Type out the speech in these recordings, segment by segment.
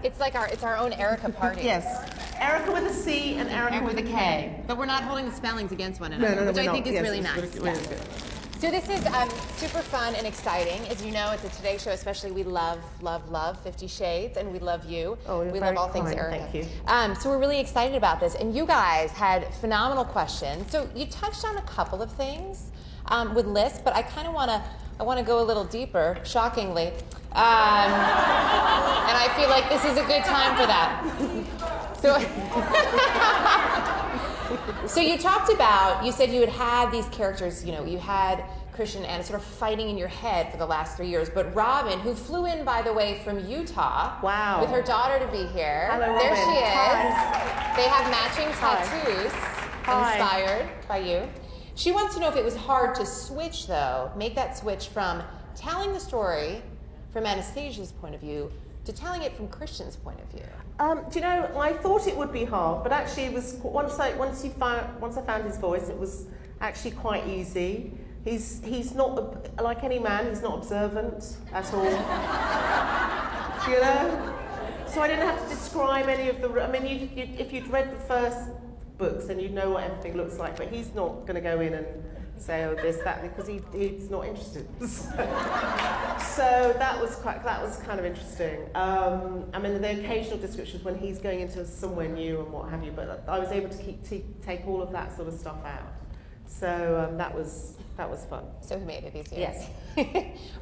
It's our own Erica party. Yes. Erica with a C and Erica with a K. But we're not holding the spellings against one another, which I think is really nice. Really good. So this is super fun and exciting. As you know, at the Today Show especially, we love 50 Shades, and we love you. Oh, you're we very love all things kind, Erica. thank you. So we're really excited about this. And you guys had phenomenal questions. So you touched on a couple of things with lists, but I kind of want to go a little deeper, shockingly. And I feel like this is a good time for that. So you talked about, you said you had these characters, you had Christian and Anna sort of fighting in your head for the last 3 years, but Robin, who flew in, by the way, from Utah, wow, with her daughter to be here. Hello, there Robin. she is. Hi. They have matching tattoos, inspired by you. She wants to know if it was hard to switch, though, make that switch from telling the story from Anastasia's point of view to telling it from Christian's point of view. Do you know, I thought it would be hard, but actually it was once I found his voice, it was actually quite easy. He's not like any man. He's not observant at all. You know, so I didn't have to describe any of the. I mean, if you'd read the first books, then you'd know what everything looks like. But he's not going to go in and say, oh, this, that, because he's not interested. So that was kind of interesting. I mean, the occasional descriptions when he's going into somewhere new and what have you, but I was able to take all of that sort of stuff out. So that was fun. So he made it easier. Yes.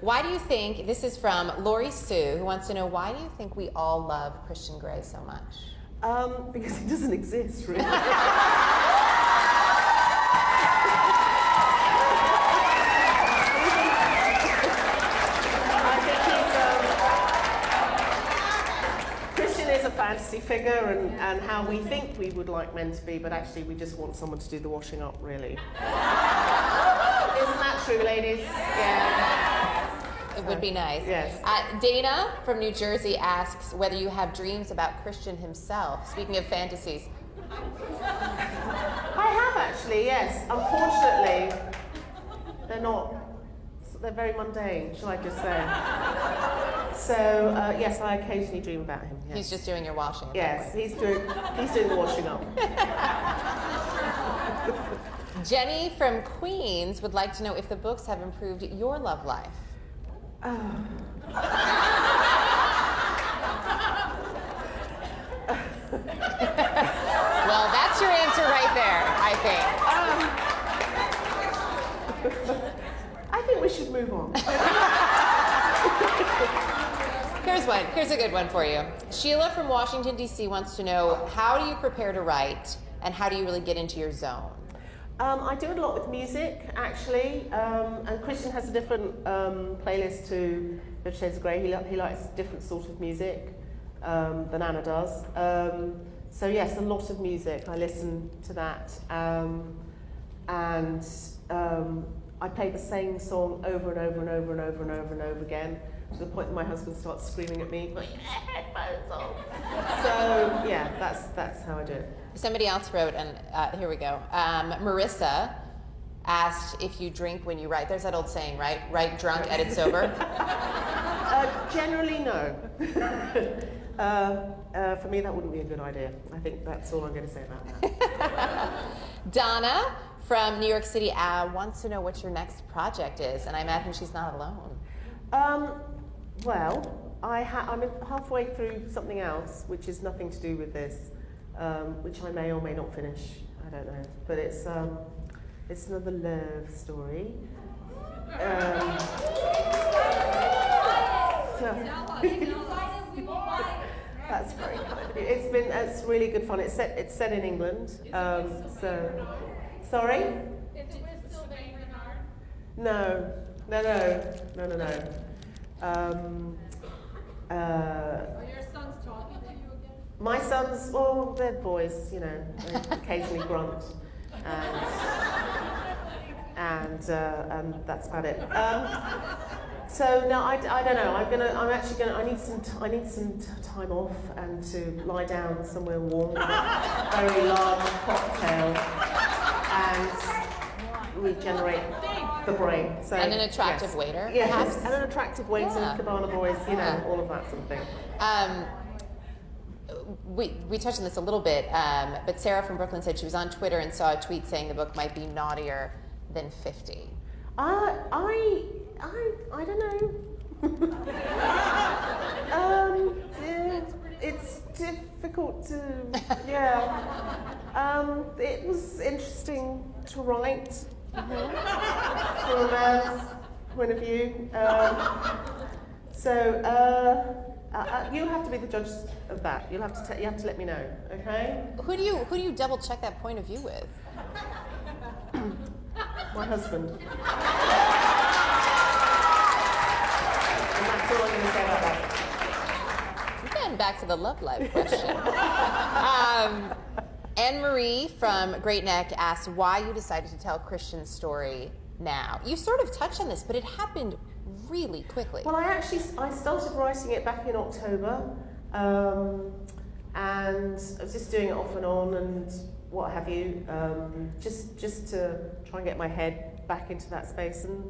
Why do you think, this is from Lori Sue, who wants to know, why do you think we all love Christian Grey so much? Because he doesn't exist, really. A fantasy figure and how we think we would like men to be, but actually we just want someone to do the washing up, really. Isn't that true, ladies? Yeah. It would be nice. Yes. Dana from New Jersey asks whether you have dreams about Christian himself. Speaking of fantasies. I have actually, yes. Unfortunately, they're very mundane, shall I just say. So, yes, I occasionally dream about him. Yes. He's just doing your washing. Yes, he's doing the washing up. Jenny from Queens would like to know if the books have improved your love life. Oh. Well, that's your answer right there, I think. I think we should move on. Here's a good one for you. Sheila from Washington, D.C. wants to know, how do you prepare to write, and how do you really get into your zone? I do a lot with music, actually, and Christian has a different playlist to 50 Shades of Grey. He likes different sort of music than Anna does. So yes, a lot of music. I listen to that, and I play the same song over and over and over and over and over and over again, to the point that my husband starts screaming at me, like, headphones on. So yeah, that's how I do it. Somebody else wrote, and here we go. Marissa asked if you drink when you write. There's that old saying, right? Write drunk, edit sober. Generally, no. For me, that wouldn't be a good idea. I think that's all I'm going to say about that. Donna from New York City wants to know what your next project is, and I imagine she's not alone. Well, I'm halfway through something else, which is nothing to do with this, which I may or may not finish. I don't know, but it's another love story. That's very kind of you. It's really good fun. It's set in England. So, sorry. Is it still St. Bernard? No. Are your sons talking to you again? My sons, well, they're boys, you know, they occasionally grunt, and that's about it. So no, I don't know. I need some time off and to lie down somewhere warm with a very large cocktail and regenerate the brain. So, and an attractive waiter. Yes, and an attractive waiter, Cabana Boys, you know, all of that sort of thing. we touched on this a little bit, but Sarah from Brooklyn said she was on Twitter and saw a tweet saying the book might be naughtier than 50. I don't know. It's difficult to, it was interesting to write from a man's point of view. You have to be the judge of that. You have to let me know, okay? Who do you double check that point of view with? My husband. And that's all I'm going to say about that. Again, back to the love life question. Anne-Marie from Great Neck asked why you decided to tell Christian's story now. You sort of touched on this, but it happened really quickly. Well, I started writing it back in October, and I was just doing it off and on and what have you, just to try and get my head back into that space. And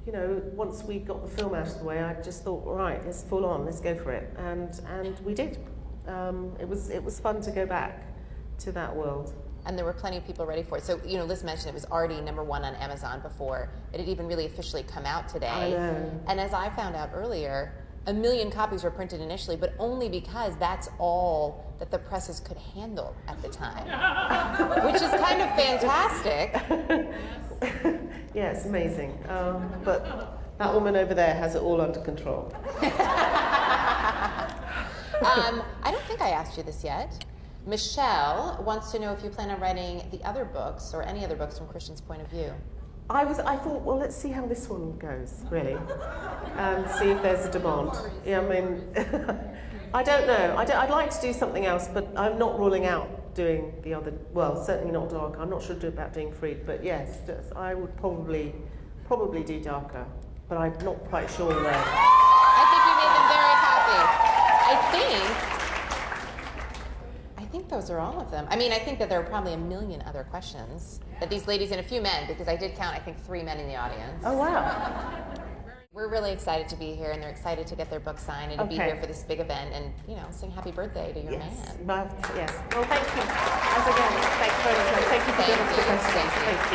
you know, once we got the film out of the way, I just thought, right, let's full on, let's go for it, and we did. It was fun to go back to that world. And there were plenty of people ready for it. So, you know, Liz mentioned it was already #1 on Amazon before it had even really officially come out today. I know. And as I found out earlier, 1 million copies were printed initially, but only because that's all that the presses could handle at the time, which is kind of fantastic. Yeah, it's amazing. But that woman over there has it all under control. I don't think I asked you this yet. Michelle wants to know if you plan on writing the other books or any other books from Christian's point of view. I thought, well, let's see how this one goes, really, and see if there's a demand. Yeah, I mean, I don't know. I'd like to do something else, but I'm not ruling out doing the other. Well, certainly not darker. I'm not sure about doing Freed, but yes, I would probably do darker, but I'm not quite sure where. I think you made them very happy. I think those are all of them. I mean, I think that there are probably 1 million other questions that these ladies and a few men, because I did count, I think, 3 men in the audience. Oh, wow. We're really excited to be here, and they're excited to get their book signed and to be here for this big event and, you know, sing happy birthday to your man. Yes. Well, thank you. As again, thank you very much. Thank you for giving us the question. Thank you. Thank you.